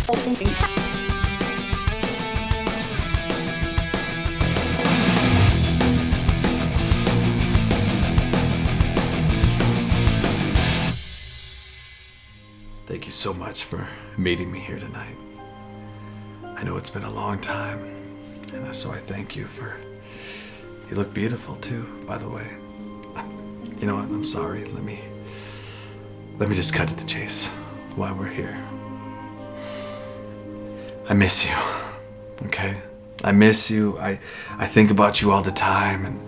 Thank you so much for meeting me here tonight. I know it's been a long time, and so I thank you for... You look beautiful too, by the way. You know what? I'm sorry. Let me just cut to the chase while we're here. I miss you. Okay? I miss you. I think about you all the time, and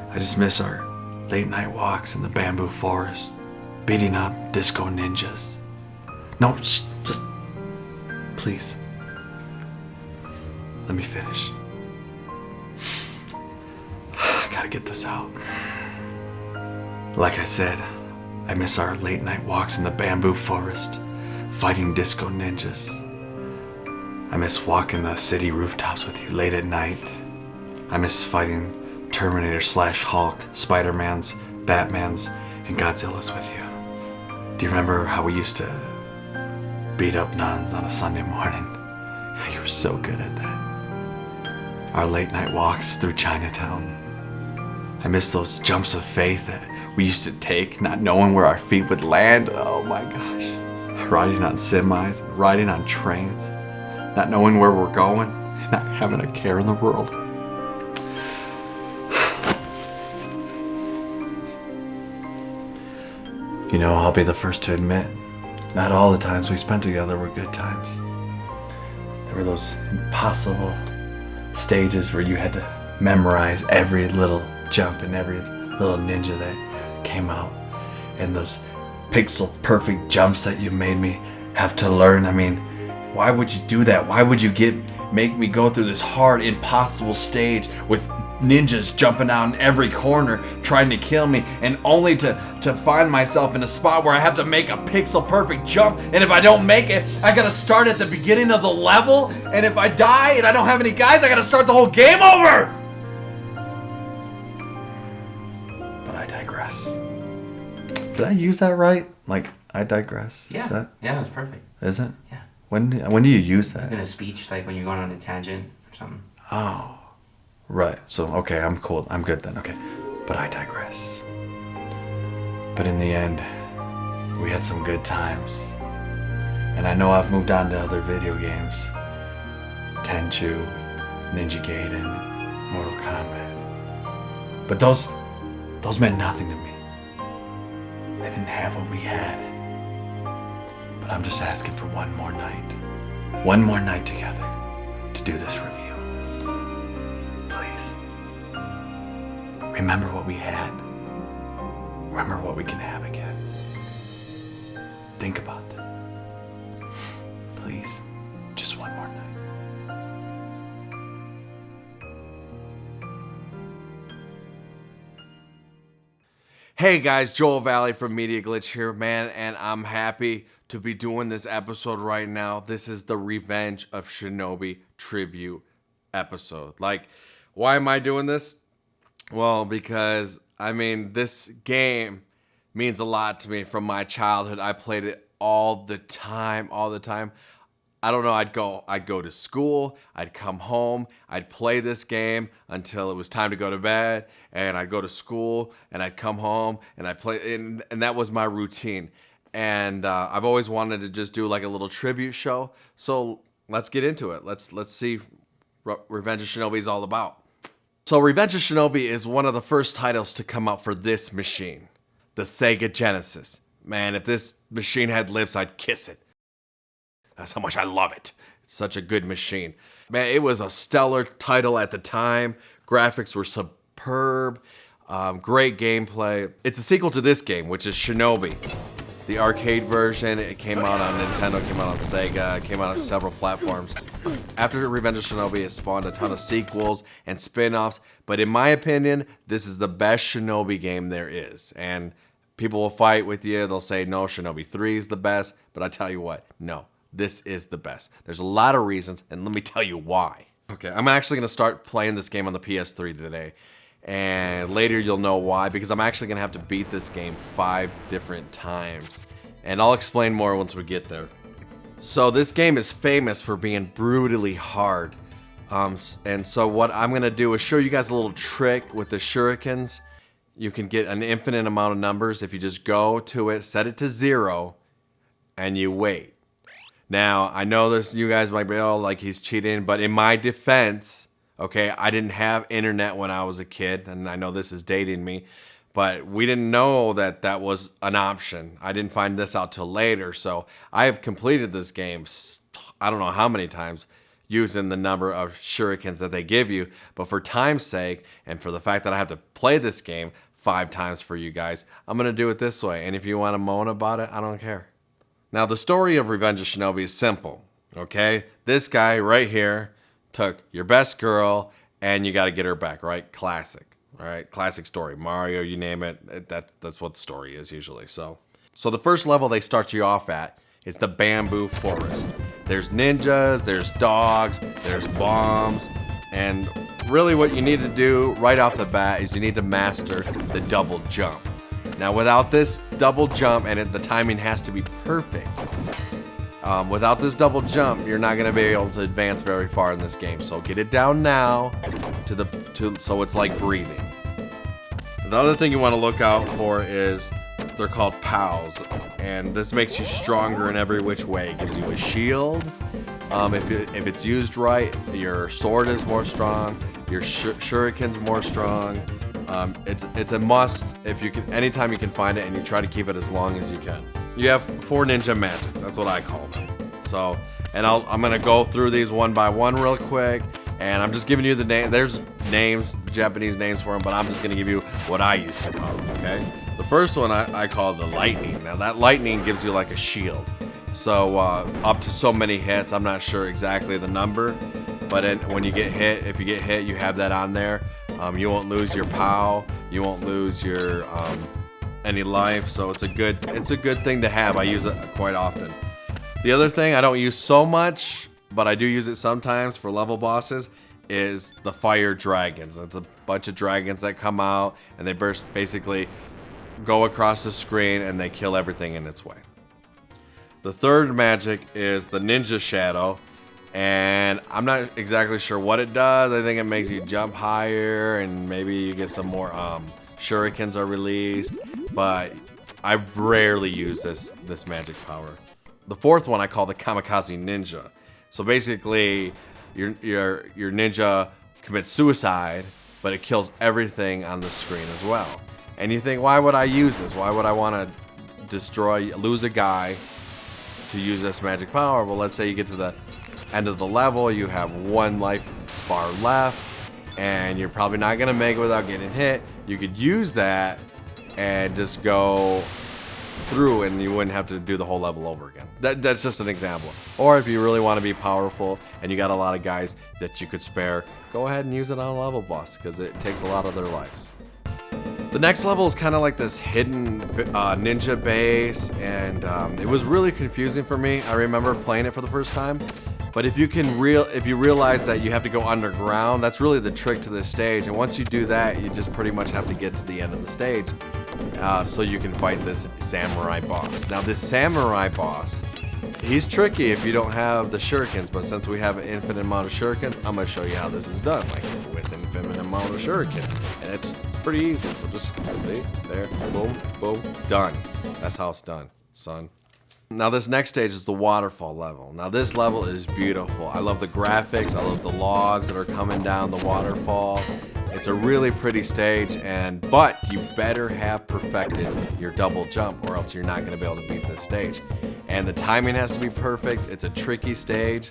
I just miss our late night walks in the bamboo forest, beating up disco ninjas. No, just please. Let me finish. I gotta get this out. Like I said, I miss our late night walks in the bamboo forest, fighting disco ninjas. I miss walking the city rooftops with you late at night. I miss fighting Terminator / Hulk, Spider-Mans, Batmans, and Godzillas with you. Do you remember how we used to beat up nuns on a Sunday morning? You were so good at that. Our late night walks through Chinatown. I miss those jumps of faith that we used to take, not knowing where our feet would land. Oh my gosh. Riding on semis, riding on trains, not knowing where we're going, not having a care in the world. You know, I'll be the first to admit, not all the times we spent together were good times. There were those impossible stages where you had to memorize every little jump and every little ninja that came out, and those pixel perfect jumps that you made me have to learn. I mean, why would you do that? Why would you make me go through this hard, impossible stage with ninjas jumping out in every corner trying to kill me, and only to find myself in a spot where I have to make a pixel perfect jump, and if I don't make it, I gotta start at the beginning of the level, and if I die and I don't have any guys, I gotta start the whole game over! But I digress. Did I use that right? Like, I digress? Yeah, yeah, it's perfect. Is it? Yeah. When do you use that? In a speech, like when you're going on a tangent or something. Oh, right. So, okay, I'm cool. I'm good then. Okay. But I digress. But in the end, we had some good times. And I know I've moved on to other video games. Tenchu, Ninja Gaiden, Mortal Kombat. But those meant nothing to me. I didn't have what we had. But I'm just asking for one more night. One more night together to do this review. Please. Remember what we had. Remember what we can have again. Think about that. Please. Just one more night. Hey guys, Joel Valley from Media Glitch here, man, and I'm happy to be doing this episode right now. This is the Revenge of Shinobi tribute episode. Like, why am I doing this? Well, because, I mean, this game means a lot to me from my childhood. I played it all the time. I don't know, I'd go to school, I'd come home, I'd play this game until it was time to go to bed, and I'd go to school, and I'd come home, and I'd play, and that was my routine. And I've always wanted to just do like a little tribute show, so let's get into it. Let's see what Revenge of Shinobi is all about. So Revenge of Shinobi is one of the first titles to come out for this machine, the Sega Genesis. Man, if this machine had lips, I'd kiss it. That's how much I love it. It's such a good machine. Man, it was a stellar title at the time. Graphics were superb. Great gameplay. It's a sequel to this game, which is Shinobi. The arcade version, it came out on Nintendo, came out on Sega, came out on several platforms. After Revenge of Shinobi, it spawned a ton of sequels and spin-offs, but in my opinion, this is the best Shinobi game there is. And people will fight with you, they'll say, no, Shinobi 3 is the best, but I tell you what, no. This is the best. There's a lot of reasons, and let me tell you why. Okay, I'm actually going to start playing this game on the PS3 today, and later you'll know why, because I'm actually going to have to beat this game 5 different times, and I'll explain more once we get there. So this game is famous for being brutally hard. And so what I'm going to do is show you guys a little trick with the Shurikens. You can get an infinite amount of numbers if you just go to it, set it to 0, and you wait. Now, I know this, you guys might be, oh, like he's cheating, but in my defense, okay, I didn't have internet when I was a kid, and I know this is dating me, but we didn't know that that was an option. I didn't find this out till later, so I have completed this game, I don't know how many times, using the number of shurikens that they give you, but for time's sake, and for the fact that I have to play this game 5 times for you guys, I'm going to do it this way, and if you want to moan about it, I don't care. Now, the story of Revenge of Shinobi is simple, okay? This guy right here took your best girl, and you got to get her back, right? Classic, all right? Classic story. Mario, you name it, that's what the story is usually. So the first level they start you off at is the bamboo forest. There's ninjas, there's dogs, there's bombs, and really what you need to do right off the bat is you need to master the double jump. Now, without this double jump, and the timing has to be perfect, without this double jump, you're not going to be able to advance very far in this game. So get it down now so it's like breathing. The other thing you want to look out for is they're called POWs, and this makes you stronger in every which way. It gives you a shield. If it's used right, your sword is more strong, your shuriken's more strong. It's a must if you can, anytime you can find it, and you try to keep it as long as you can. You have 4 ninja magics, that's what I call them. So, and I'm gonna go through these one by one real quick, and I'm just giving you the name. There's names, Japanese names for them, but I'm just gonna give you what I used to call them, okay? The first one I call the lightning. Now that lightning gives you like a shield. So up to so many hits, I'm not sure exactly the number, but when you get hit, if you get hit, you have that on there. You won't lose your POW, you won't lose your any life, so it's a good thing to have. I use it quite often. The other thing I don't use so much, but I do use it sometimes for level bosses, is the fire dragons. It's a bunch of dragons that come out, and they basically go across the screen and they kill everything in its way. The third magic is the ninja shadow, and I'm not exactly sure what it does. I think it makes you jump higher, and maybe you get some more shurikens are released, but I rarely use this magic power. The fourth one I call the kamikaze ninja. So basically your ninja commits suicide, but it kills everything on the screen as well. And you think, why would I use this? Why would I want to lose a guy to use this magic power? Well, let's say you get to the end of the level, you have 1 life bar left, and you're probably not going to make it without getting hit. You could use that and just go through, and you wouldn't have to do the whole level over again. That's just an example. Or if you really want to be powerful and you got a lot of guys that you could spare, go ahead and use it on a level boss, because it takes a lot of their lives. The next level is kind of like this hidden ninja base, and it was really confusing for me. I remember playing it for the first time, but if you realize that you have to go underground, that's really the trick to this stage. And once you do that, you just pretty much have to get to the end of the stage, so you can fight this samurai boss. Now, this samurai boss, he's tricky if you don't have the shurikens, but since we have an infinite amount of shurikens, I'm going to show you how this is done, like with an infinite amount of shurikens. And it's pretty easy, so just see, there, boom, boom, done. That's how it's done, son. Now this next stage is the waterfall level. Now this level is beautiful. I love the graphics, I love the logs that are coming down the waterfall. It's a really pretty stage, but you better have perfected your double jump, or else you're not going to be able to beat this stage. And the timing has to be perfect. It's a tricky stage,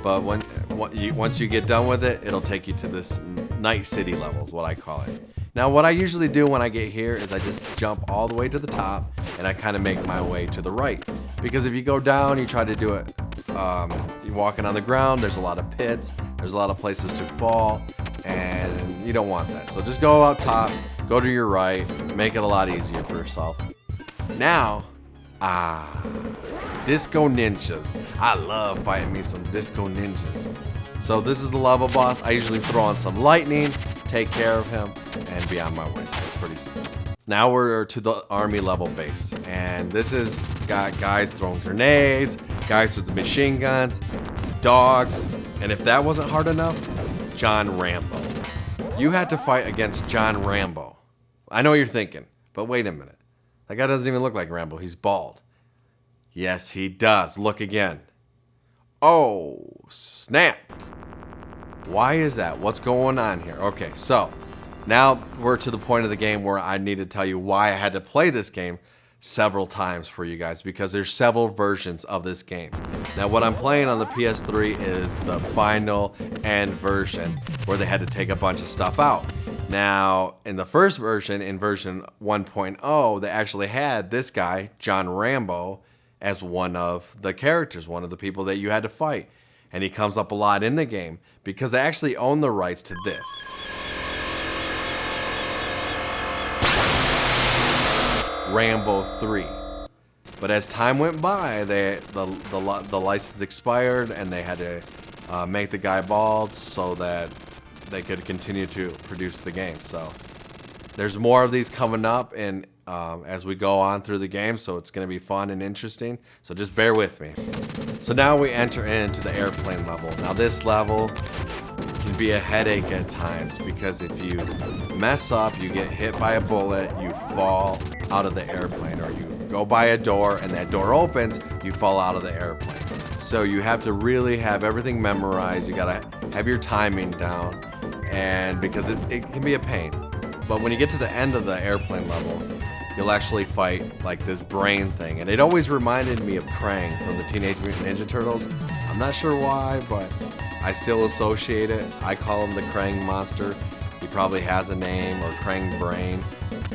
but once you get done with it, it'll take you to this night city level is what I call it. Now what I usually do when I get here is I just jump all the way to the top, and I kind of make my way to the right. Because if you go down, you try to do it, you're walking on the ground, there's a lot of pits, there's a lot of places to fall, and you don't want that. So just go up top, go to your right, make it a lot easier for yourself. Now, disco ninjas. I love fighting me some disco ninjas. So this is the level boss. I usually throw on some lightning, take care of him, and be on my way. It's pretty simple. Now we're to the army level base, and this is got guys throwing grenades, guys with the machine guns, dogs, and if that wasn't hard enough, John Rambo. You had to fight against John Rambo. I know what you're thinking, but wait a minute. That guy doesn't even look like Rambo. He's bald. Yes, he does. Look again. Oh, snap. Why is that? What's going on here? Okay, so now we're to the point of the game where I need to tell you why I had to play this game several times for you guys, because there's several versions of this game. Now what I'm playing on the PS3 is the final end version where they had to take a bunch of stuff out. Now in the first version, in version 1.0, they actually had this guy, John Rambo, as one of the characters, one of the people that you had to fight. And he comes up a lot in the game because they actually own the rights to this. Rambo 3. But as time went by, the license expired and they had to make the guy bald so that they could continue to produce the game. So there's more of these coming up and as we go on through the game, so it's going to be fun and interesting. So just bear with me. So now we enter into the airplane level. Now this level can be a headache at times because if you mess up, you get hit by a bullet, you fall out of the airplane, or you go by a door and that door opens, you fall out of the airplane. So you have to really have everything memorized. You gotta have your timing down, and because it can be a pain. But when you get to the end of the airplane level, you'll actually fight like this brain thing. And it always reminded me of Krang from the Teenage Mutant Ninja Turtles. I'm not sure why, but I still associate it. I call him the Krang monster. He probably has a name, or Krang Brain.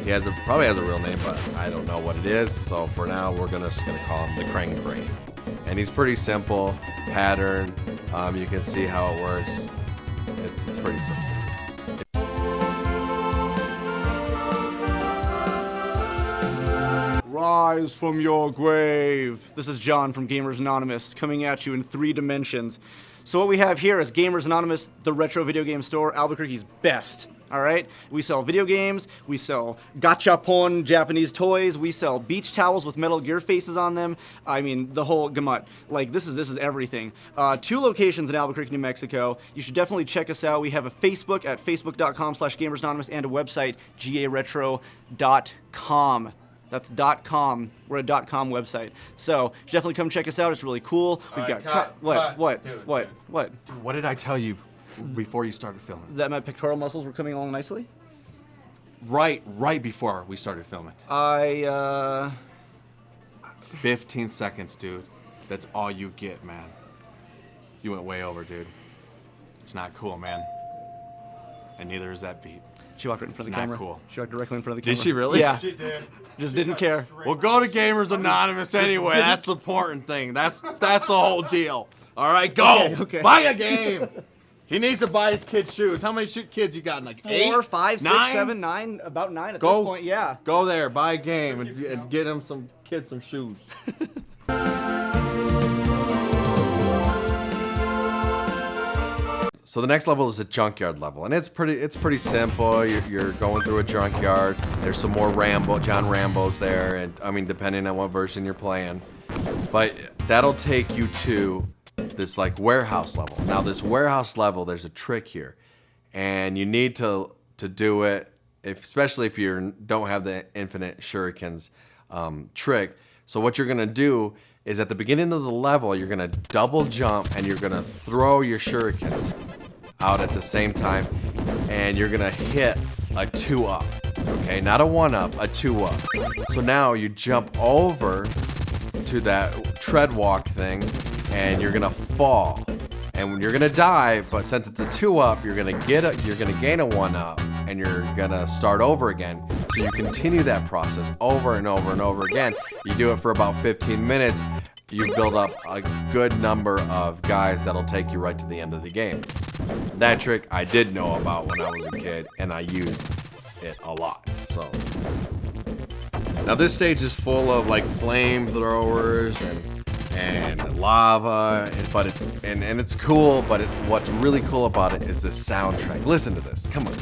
He probably has a real name, but I don't know what it is. So for now, we're just gonna call him the Krang Brain. And he's pretty simple pattern. You can see how it works. It's pretty simple. Rise from your grave. This is John from Gamers Anonymous, coming at you in 3 dimensions. So what we have here is Gamers Anonymous, the retro video game store, Albuquerque's best. All right, we sell video games, we sell gachapon Japanese toys, we sell beach towels with Metal Gear faces on them. I mean, the whole gamut. Like this is everything. 2 locations in Albuquerque, New Mexico. You should definitely check us out. We have a Facebook at facebook.com/gamersanonymous and a website, garetro.com. That's .com. We're a .com website. So definitely come check us out. It's really cool. We've got what? Dude. What? What did I tell you before you started filming? That my pectoral muscles were coming along nicely? Right before we started filming. 15 seconds, dude. That's all you get, man. You went way over, dude. It's not cool, man. And neither is that beat. She walked right in front of the camera. Not cool. She walked directly in front of the camera. Did she really? Yeah. She did. Just didn't care. Well, go to Gamers Anonymous anyway. That's the important thing. That's the whole deal. All right, go. Okay. Buy a game. He needs to buy his kid shoes. How many kids you got? Like 4, 5, 6, 9? 7, 9. About 9 at Go. this point. Yeah. Go there, buy a game, and get him some shoes. So the next level is a junkyard level, and it's pretty simple. You're going through a junkyard. There's some more John Rambos there, and I mean depending on what version you're playing, but that'll take you to this like warehouse level. Now this warehouse level, there's a trick here, and you need to do it, especially if you don't have the infinite Shurikens trick. So what you're gonna do is at the beginning of the level, you're gonna double jump and you're gonna throw your Shurikens out at the same time, and you're gonna hit a 2-up. Okay, not a 1-up, a 2-up. So now you jump over to that tread walk thing, and you're gonna fall, and you're gonna die. But since it's a 2-up, you're gonna gain a 1-up, and you're gonna start over again. So you continue that process over and over and over again. You do it for about 15 minutes. You build up a good number of guys that'll take you right to the end of the game. That trick I did know about when I was a kid, and I used it a lot. So now this stage is full of like flamethrowers and lava, but it's cool. But what's really cool about it is the soundtrack. Listen to this. Come on.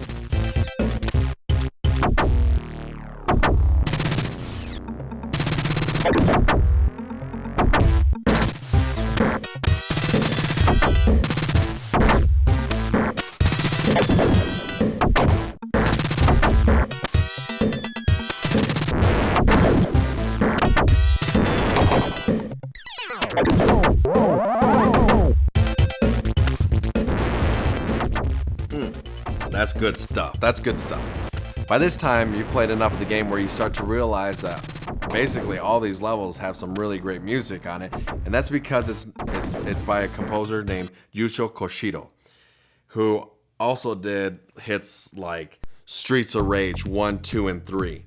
That's good stuff. That's good stuff. By this time, you played enough of the game where you start to realize that basically all these levels have some really great music on it, and that's because it's by a composer named Yusho Koshiro, who also did hits like Streets of Rage 1, 2, and 3.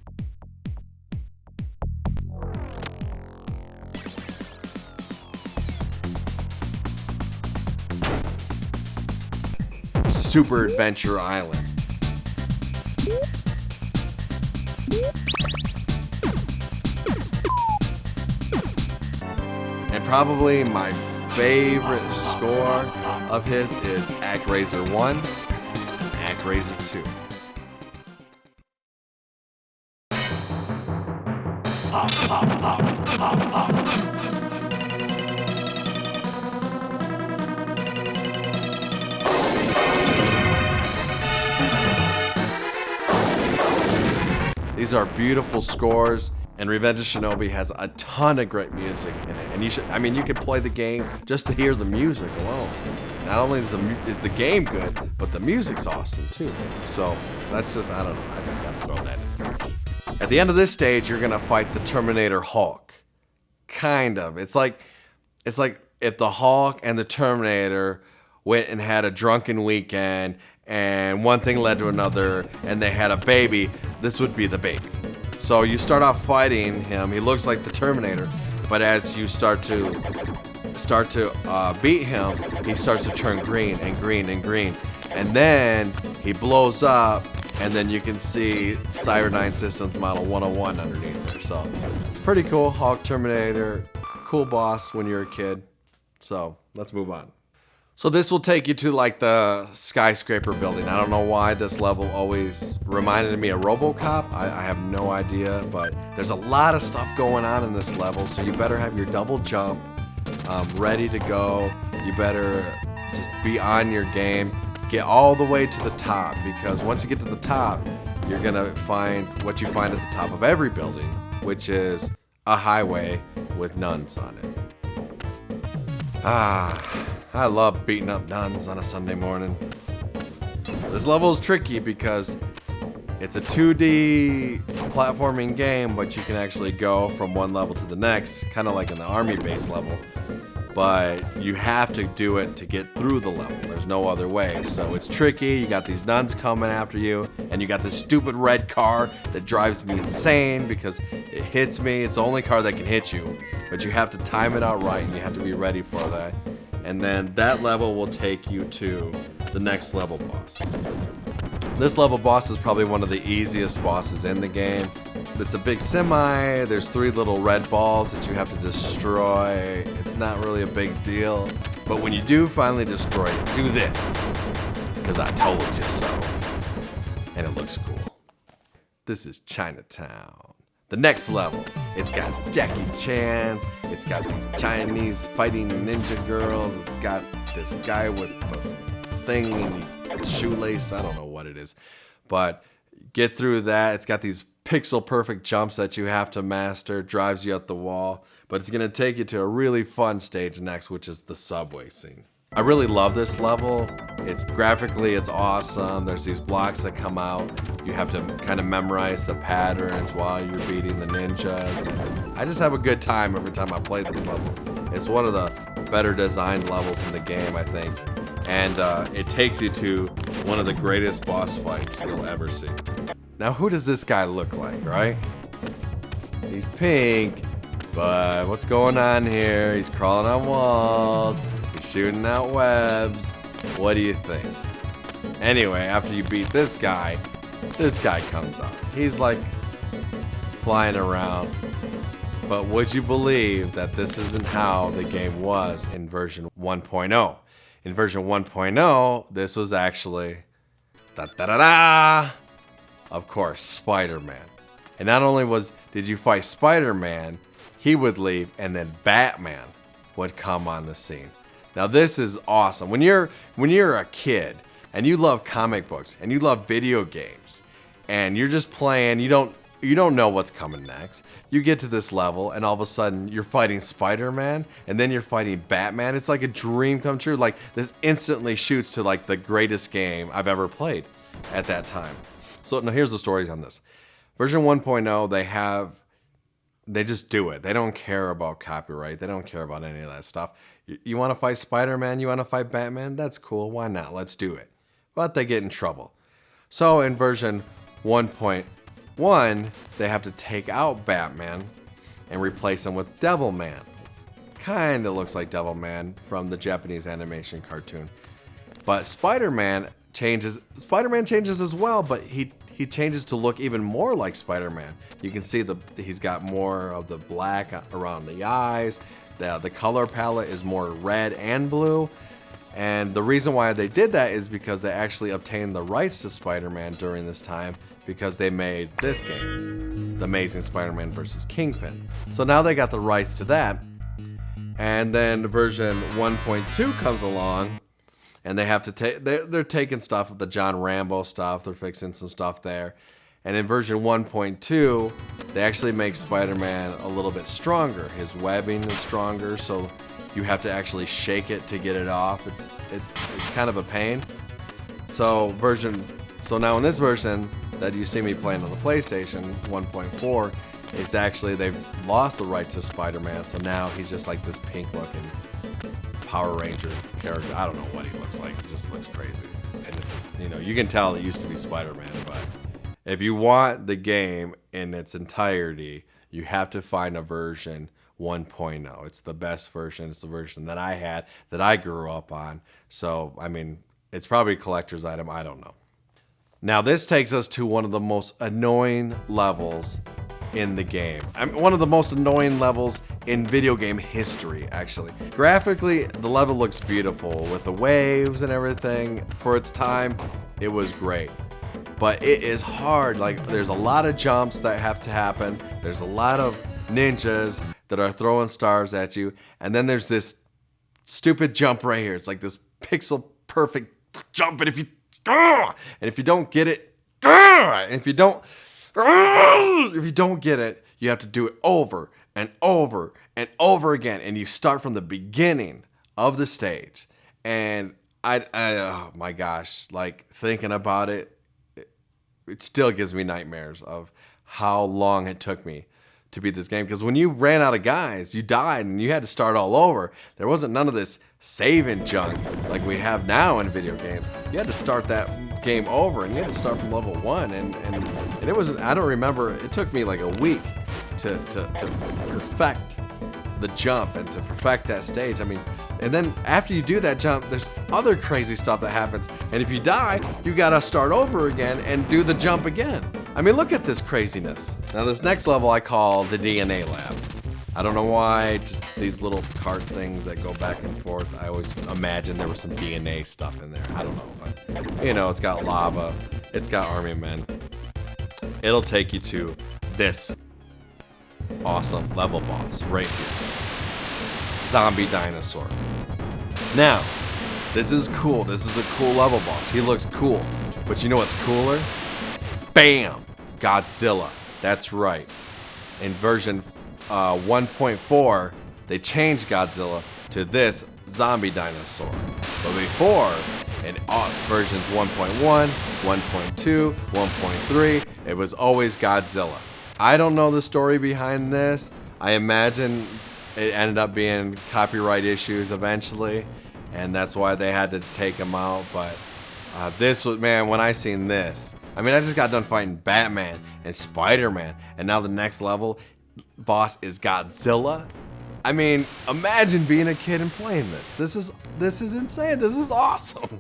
Super Adventure Island. And probably my favorite score of his is ActRaiser 1 and ActRaiser 2. These are beautiful scores, and Revenge of Shinobi has a ton of great music in it. And you could play the game just to hear the music alone. Not only is the game good, but the music's awesome too. So that's just, I don't know, I just gotta throw that in. At the end of this stage, you're gonna fight the Terminator Hulk. Kind of. It's like if the Hulk and the Terminator went and had a drunken weekend, and one thing led to another, and they had a baby. This would be the baby. So you start off fighting him. He looks like the Terminator, but as you start to beat him, he starts to turn green and green and green, and then he blows up, and then you can see Cyber Systems Model 101 underneath there. So it's pretty cool. Hulk, Terminator, cool boss when you're a kid. So let's move on. So this will take you to like the skyscraper building. I don't know why this level always reminded me of RoboCop. I have no idea, but there's a lot of stuff going on in this level, so you better have your double jump ready to go. You better just be on your game. Get all the way to the top, because once you get to the top, you're gonna find what you find at the top of every building, which is a highway with nuns on it. I love beating up nuns on a Sunday morning. This level is tricky because it's a 2D platforming game, but you can actually go from one level to the next, kind of like in the army base level. But you have to do it to get through the level. There's no other way. So it's tricky. You got these nuns coming after you, and you got this stupid red car that drives me insane because it hits me. It's the only car that can hit you, but you have to time it out right, and you have to be ready for that. And then that level will take you to the next level boss. This level boss is probably one of the easiest bosses in the game. It's a big semi, there's 3 little red balls that you have to destroy. It's not really a big deal, but when you do finally destroy it, do this, because I told you so. And it looks cool. This is Chinatown. The next level, it's got Jackie Chan's, it's got these Chinese fighting ninja girls, it's got this guy with a thing in shoelace, I don't know what it is. But get through that, it's got these pixel perfect jumps that you have to master, drives you up the wall, but it's gonna take you to a really fun stage next, which is the subway scene. I really love this level. It's graphically, it's awesome. There's these blocks that come out. You have to kind of memorize the patterns while you're beating the ninjas. And I just have a good time every time I play this level. It's one of the better designed levels in the game, I think. And it takes you to one of the greatest boss fights you'll ever see. Now, who does this guy look like, right? He's pink, but what's going on here? He's crawling on walls. Shooting out webs. What do you think? Anyway, after you beat this guy comes up. He's like flying around. But would you believe that this isn't how the game was in version 1.0? In version 1.0, this was actually of course, Spider-Man. And not only did you fight Spider-Man, he would leave, and then Batman would come on the scene. Now this is awesome. When you're a kid and you love comic books and you love video games and you're just playing, you don't know what's coming next. You get to this level and all of a sudden you're fighting Spider-Man and then you're fighting Batman. It's like a dream come true. Like this instantly shoots to like the greatest game I've ever played at that time. So now here's the story on this. Version 1.0, they just do it. They don't care about copyright. They don't care about any of that stuff. You want to fight Spider-Man? You want to fight Batman? That's cool. Why not? Let's do it. But they get in trouble. So in version 1.1, they have to take out Batman and replace him with Devilman. Kind of looks like Devilman from the Japanese animation cartoon. But Spider-Man changes as well, but he changes to look even more like Spider-Man. You can see he's got more of the black around the eyes. The color palette is more red and blue. And the reason why they did that is because they actually obtained the rights to Spider-Man during this time because they made this game, The Amazing Spider-Man vs. Kingpin. So now they got the rights to that. And then version 1.2 comes along and they have to take, they're taking stuff of the John Rambo stuff. They're fixing some stuff there. And in version 1.2, they actually make Spider-Man a little bit stronger. His webbing is stronger, so you have to actually shake it to get it off. It's kind of a pain. So now in this version that you see me playing on the PlayStation 1.4, it's actually they've lost the rights to Spider-Man, so now he's just like this pink-looking Power Ranger character. I don't know what he looks like. It just looks crazy. And you can tell it used to be Spider-Man, but if you want the game in its entirety, you have to find a version 1.0. It's the best version. It's the version that I had, that I grew up on. So, I mean, it's probably a collector's item. I don't know. Now, this takes us to one of the most annoying levels in the game. I mean, one of the most annoying levels in video game history, actually. Graphically, the level looks beautiful with the waves and everything. For its time, it was great. But it is hard. Like, there's a lot of jumps that have to happen. There's a lot of ninjas that are throwing stars at you. And then there's this stupid jump right here. It's like this pixel perfect jump. And if you don't get it, and if you don't get it, you have to do it over and over and over again. And you start from the beginning of the stage. And oh my gosh, like thinking about it, it still gives me nightmares of how long it took me to beat this game. Because when you ran out of guys, you died and you had to start all over. There wasn't none of this saving junk like we have now in video games. You had to start that game over and you had to start from level 1. And it was, I don't remember, it took me like a week to perfect the jump and to perfect that stage. I mean, and then after you do that jump, there's other crazy stuff that happens. And if you die, you gotta start over again and do the jump again. I mean, look at this craziness. Now this next level I call the DNA lab. I don't know why, just these little cart things that go back and forth. I always imagine there was some DNA stuff in there. I don't know, but it's got lava, it's got army men. It'll take you to this awesome level boss right here. Zombie dinosaur. Now, this is cool. This is a cool level boss. He looks cool. But you know what's cooler? Bam! Godzilla. That's right. In version 1.4, they changed Godzilla to this zombie dinosaur. But before, in versions 1.1, 1.2, 1.3, it was always Godzilla. I don't know the story behind this. I imagine it ended up being copyright issues eventually, and that's why they had to take him out. But this was, man, when I seen this, I mean, I just got done fighting Batman and Spider-Man, and now the next level boss is Godzilla. I mean, imagine being a kid and playing this. This is insane. This is awesome.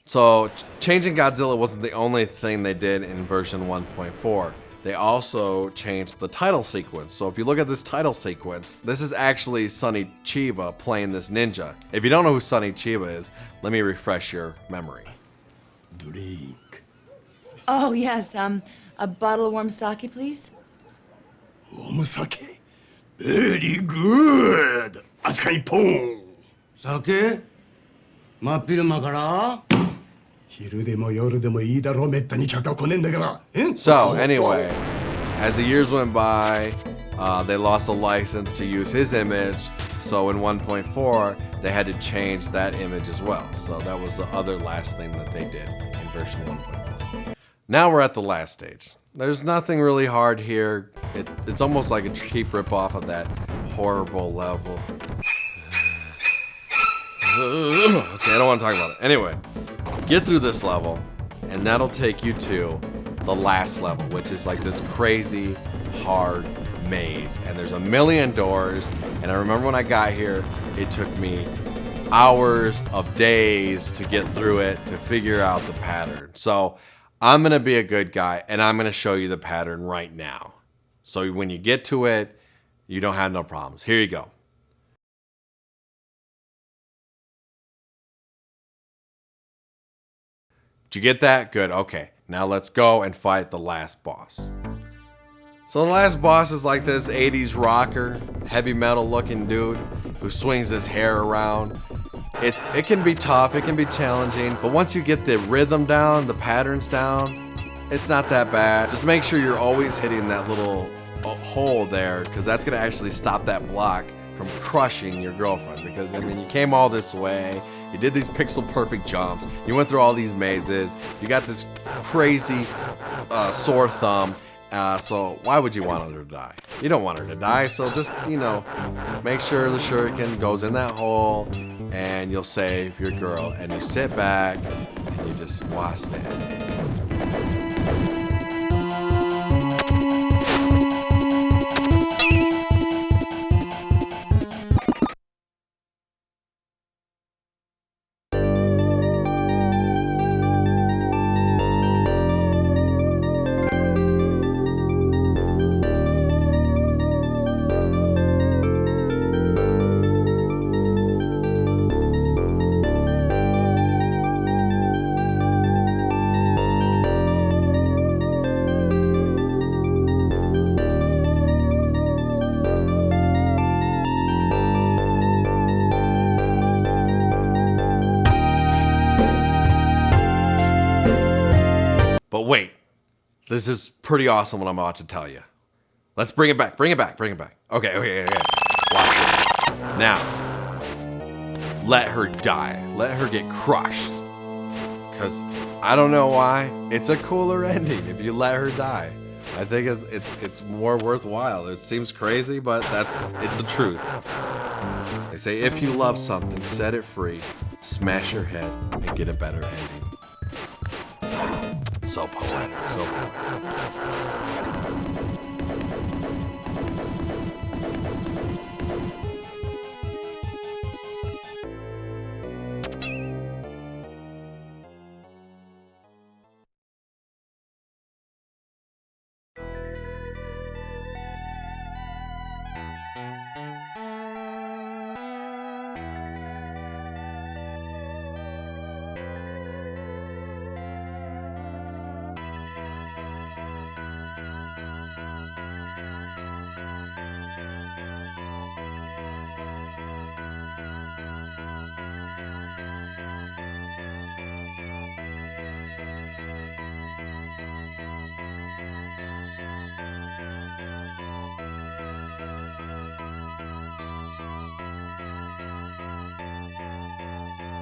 So changing Godzilla wasn't the only thing they did in version 1.4. They also changed the title sequence. So if you look at this title sequence, this is actually Sonny Chiba playing this ninja. If you don't know who Sonny Chiba is, let me refresh your memory. Drink. Oh, yes, a bottle of warm sake, please. Warm sake? Very good. Asuka Nippon. 酒真っ昼間から昼でも夜でもいいだろうめったに客は来ねえんだからえ So anyway, as the years went by, they lost the license to use his image. So in 1.4, they had to change that image as well. So that was the other last thing that they did in version 1.4. Now we're at the last stage. There's nothing really hard here. It's almost like a cheap ripoff of that horrible level. Okay, I don't want to talk about it. Anyway, get through this level, and that'll take you to the last level, which is like this crazy hard maze. And there's a million doors. And I remember when I got here, it took me hours of days to get through it, to figure out the pattern. So I'm going to be a good guy, and I'm going to show you the pattern right now. So when you get to it, you don't have no problems. Here you go. Did you get that? Good. Okay. Now let's go and fight the last boss. So the last boss is like this 80s rocker, heavy metal looking dude who swings his hair around. It can be tough, it can be challenging, but once you get the rhythm down, the patterns down, it's not that bad. Just make sure you're always hitting that little hole there, because that's going to actually stop that block from crushing your girlfriend. Because, I mean, you came all this way, you did these pixel perfect jumps, you went through all these mazes, you got this crazy sore thumb. So why would you want her to die? You don't want her to die, so just, you know, make sure the shuriken goes in that hole and you'll save your girl, and you sit back and you just watch the end. But wait, this is pretty awesome what I'm about to tell you. Let's bring it back, bring it back, bring it back. Okay. Watch this. Now, let her die. Let her get crushed. Because I don't know why, it's a cooler ending if you let her die. I think it's more worthwhile. It seems crazy, but it's the truth. They say if you love something, set it free, smash your head, and get a better ending. So poetic, so poetic.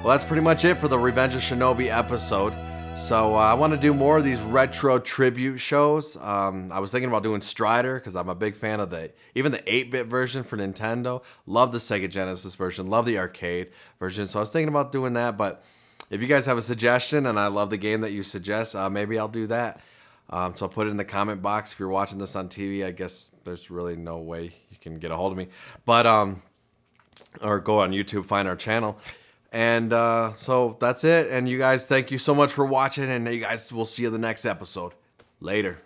Well, that's pretty much it for the Revenge of Shinobi episode. So I want to do more of these retro tribute shows. I was thinking about doing Strider because I'm a big fan of even the 8-bit version for Nintendo. Love the Sega Genesis version. Love the arcade version. So I was thinking about doing that. But if you guys have a suggestion and I love the game that you suggest, maybe I'll do that. So I'll put it in the comment box. If you're watching this on TV, I guess there's really no way you can get a hold of me. But or go on YouTube, find our channel. And so that's it. And you guys, thank you so much for watching. And you guys, we'll see you in the next episode. Later.